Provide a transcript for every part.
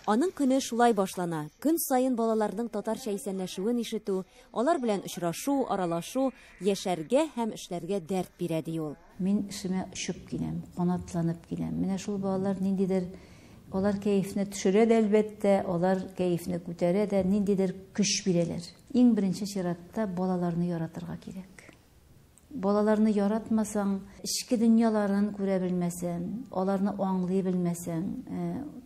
Аның көне шулай башлана. Көн сайын балаларның татарча исәнләшүен ишетү, алар белән очрашу, аралашу, яшәргә һәм эшләргә дәрт бирә ди ул. Мин эшемә очып киләм, канатланып киләм. Менә шул балалар ниндидер, алар кәефне төшерә дә әлбәттә, алар кәефне күтәрә дә, ниндидер көч бирәләр. Иң беренче чиратта балаларны яратырга кирәк. Балаларны яратмасаң, ішкі дөньяларын күрә белмәсәң, аларны аңлый белмәсәң,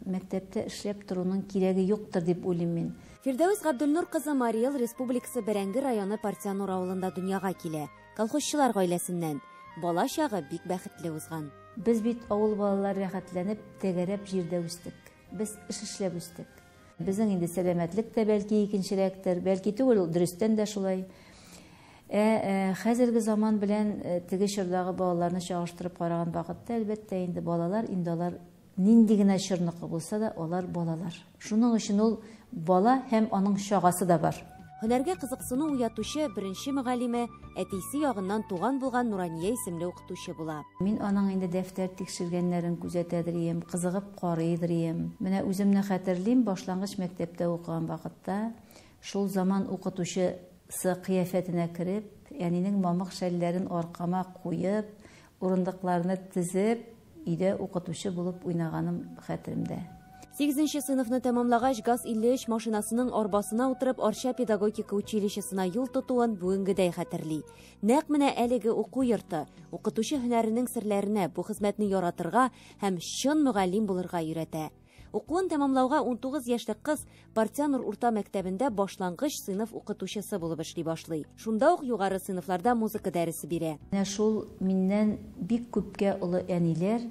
мәктәптә эшләп торуның кирәге юктыр дип уйлыйм мин. Фирдәүс Габдулнур кызы Мари Эл Республикасы Бәрәңге районы Партянур авылында дөньяга килә. Колхозчылар гаиләсеннән. Бала чагы бик бәхетле узган. Без бит авыл балалары рәхәтләнеп, тәгәрәп җирдә үстек. Без эш эшләп үстек. Безнең инде сәламәтлек тә бәлки икенчерәктер, бәлки түгел, дөрестән дә шулай. Хәзерге заман белән теге чордагы балаларны чагыштырып караган вакытта, әлбәттә инде балалар, инде алар нинди генә чорныкы булса да, алар балалар. Шуның өчен ул бала һәм аның чагасы да бар. Һөнәргә кызыксыну уятучы беренче мөгаллиме әтисе ягыннан туган булган Нурания исемле укытучы була. Мин аның инде дәфтәр тикшергәннәрен күзәтәдерем, кызыгып карыйдырым. Менә үземне хәтерлим, башлангыч мәктәптә укыган вакытта, шул заман укытучы кыяфәтенә кереп, әнинең мамык шәлләрен аркама куеп, урындыкларны тезеп, өйдә укытучы булып уйнаганым хәтеремдә. 8нче сыйныфны тәмамлагач, ГАЗ-53 машинасының арбасына утырып, Арча педагогика училищесына юл тотуын бүгенгедәй хәтерли. Нәкъ менә әлеге уку йорты укытучы һөнәренең серләренә, бу хезмәтне яратырга һәм чын мөгаллим булырга өйрәтә. Укуын тәмамлауга 19 яшьлек кыз Партянур урта мәктәбендә башлангыч сыйныф укытучысы булып эшли башлый. Шунда ук югары сыйныфларда музыка дәресе бирә. Менә шул миннән бик күпкә олы әниләр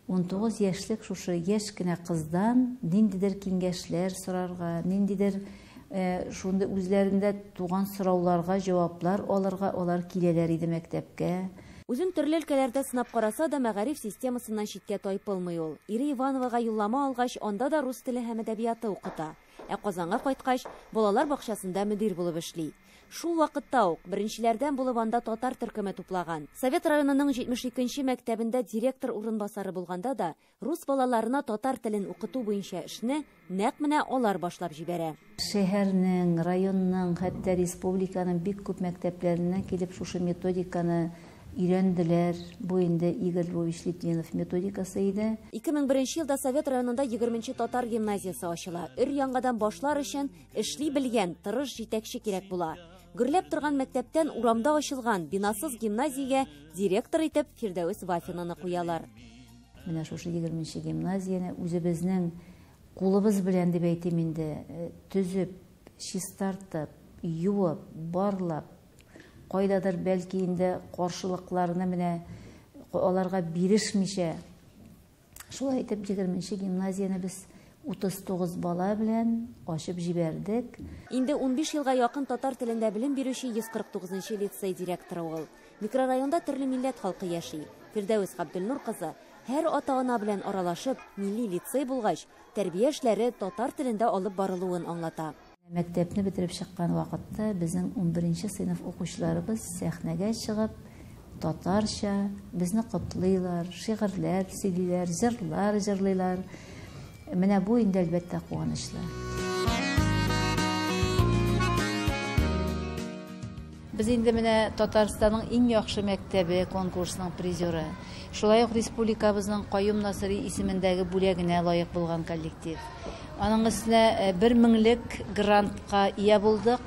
19 яшьлек шушы яшь кенә кыздан ниндидер киңәшләр сорарга, ниндидер шунда үзләрендә туган сорауларга җаваплар алырга алар киләләр иде мәктәпкә. Үзен төрле өлкәләрдә сынап караса да, мәгариф системасыннан читкә тайпылмый ул. Ире Ивановага юллама алгач, анда да рус теле һәм әдәбияты укыта. Казанга кайткач, балалар бакчасында мөдир булып эшли. Шул вакытта ук беренчеләрдән булып анда татар төркеме туплаган. Совет районының 72нче мәктәбендә директор урынбасары булганда да, рус балаларына татар телен укыту буенча эшне нәкъ менә алар башлап җибәрә. Шәһәрнең, районның, хәтта республиканың бик күп мәктәпләреннән килеп шушы методиканы өйрәнделәр. Бу инде Игорь Львович Литвинов методикасы иде. 2001 елда Совет районында 20нче татар гимназиясе ачыла. Өр-яңадан башлар өчен эшли белгән, тырыш җитәкче кирәк була. Гөрләп торган мәктәптән урамда ачылган бинасыз гимназиягә директор итеп Фирдәүс Вафинаны куялар. Менә шушы 20нче гимназияне үзебезнең кулыбыз белән дип әйтим инде, төзеп, чистартып, юып, барлап, кайдадыр бәлки инде каршылыкларны менә аларга бирешмичә, шулай итеп 20нче гимназияне без 39 бала белән ачып җибәрдек. Инде 15 елга якын татар телендә белем бирүче 149нчы лицей директоры ул. Микрорайонда төрле милләт халкы яши. Фирдәүс Габдулнур кызы һәр ата-ана белән аралашып, милли лицей булгач, тәрбия эшләре татар телендә алып барылуын аңлата. Мәктәпне бетереп чыккан вакытта безнең 11нче сыйныф укучыларыбыз сәхнәгә чыгып, татарча безне котлыйлар, шигырьләр сөйлиләр, җырлар җырлыйлар. Менә бу инде әлбәттә куанычлы. Без инде менә Татарстанның иң яхшы мәктәбе конкурсының призеры. Шулай ук республикабызның Каюм Насыйри исемендәге бүләгенә лаек булган коллектив. Аның өстенә 1000-лек грантка ия булдык.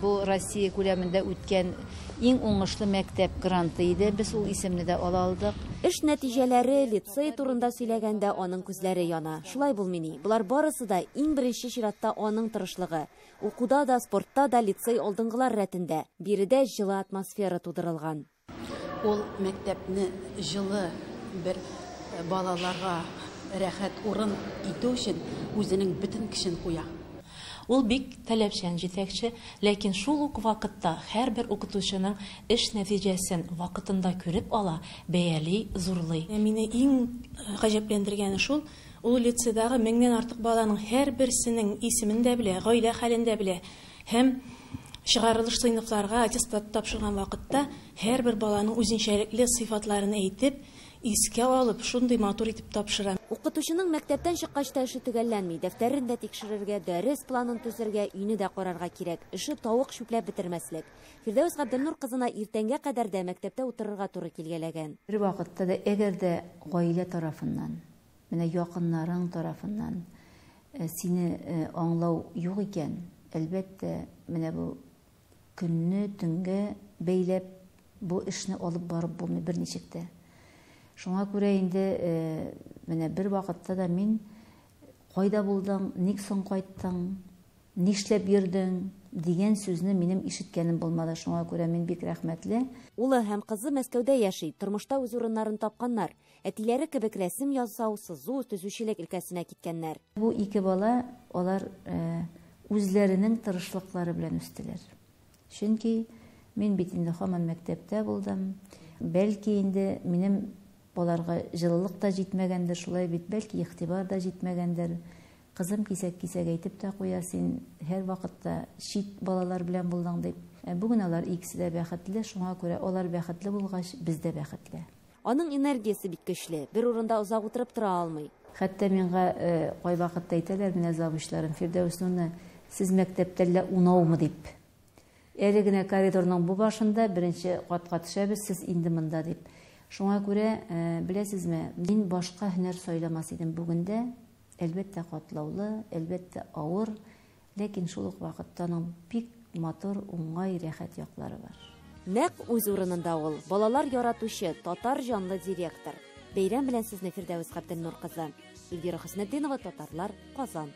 Бу Россия күләмендә үткән иң уңышлы мәктәп гранты иде. Без ул исемне дә ала алдык. Эш нәтиҗәләре, лицей турында сөйләгәндә аның күзләре яна. Шулай булмыйни. Булар барысы да иң беренче чиратта аның тырышлыгы. Укуда да, спортта да лицей алдынгылар рәтендә. Биредә җылы атмосфера тудырылган. Ул мәктәпне җылы бер балаларга рәхәт урын итү өчен үзенең бөтен көчен куя. Ул бик таләпчән җитәкче, ләкин шул ук вакытта һәрбер укытучының эш нәтиҗәсен вакытында күреп ала, бәяли, зурлый. Мине иң гаҗәпләндергәне шул, ул лицейдагы 1000-нән артык баланың һәрберсенең исемен дә белә, гаилә хәлен дә белә. Һәм чыгарылыш сыйныфларга аттестат тапшырган вакытта һәрбер баланың үзенчәлекле сыйфатларын әйтеп, искә алып, шундый матур итеп тапшыра. Укытучының мәктәптән чыккач та эше төгәлләнми, дәфтәрен дә тикшерергә, дәрес планын төзергә, өйне дә карарга кирәк. Эше тавык шүпләп бетермәслек. Фирдәүс Габделнур кызына иртәнгә кадәр дә мәктәптә утырырга туры килгәләгән. Бер вакытта да әгәр дә гаилә тарафыннан, менә якыннарың тарафыннан сине аңлау юк икән, әлбәттә, менә бу көнне төнгә бәйләп бу эшне алып барып булмый берничек тә. Шуңа күрә инде менә бер вакытта да мин кайда булдың, ник соң кайттың, нишләп йөрдең дигән сүзне минем ишеткәнем булмады. Шуңа күрә мин бик рәхмәтле. Улы һәм кызы Мәскәүдә яши, тормышта үз урыннарын тапканнар. Әтиләре кебек рәсем ясау, сызу, төзүчелек өлкәсенә киткәннәр. Бу ике бала, алар үзләренең тырышлыклары белән үстеләр. Чөнки мин бит инде һаман мәктәптә булдым. Бәлки инде минем аларга җылылык та җитмәгәндер, шулай бит, бәлки игътибар да җитмәгәндер. Кызым кисәк-кисәк әйтеп тә куя, син һәр вакытта чит балалар белән булдың дип. Бүген алар икесе дә бәхетле, шуңа күрә алар бәхетле булгач, без дә бәхетле. Аның энергиясе бик көчле, бер урында узак утырып тора алмый. Хәтта миңа кай вакытта әйтәләр менә завучларым, Фирдәүс Нурны, сез мәктәптә лә унаумы дип. Әле генә коридорның бу башында беренче катка төшәбез, сез инде монда дип. Шуңа күрә, беләсезме, мин башка һөнәр сайламас идем бүгендә. Әлбәттә катлаулы, әлбәттә авыр, ләкин шул ук вакытта аның бик матур, уңай, рәхәт яклары бар. Нәкъ үз урынында ул, балалар яратучы, татар җанлы директор. Бәйрәм белән сезне, Фирдәүс Габделнур кызы. Эльвира Хөснетдинова, Татарлар, Казан.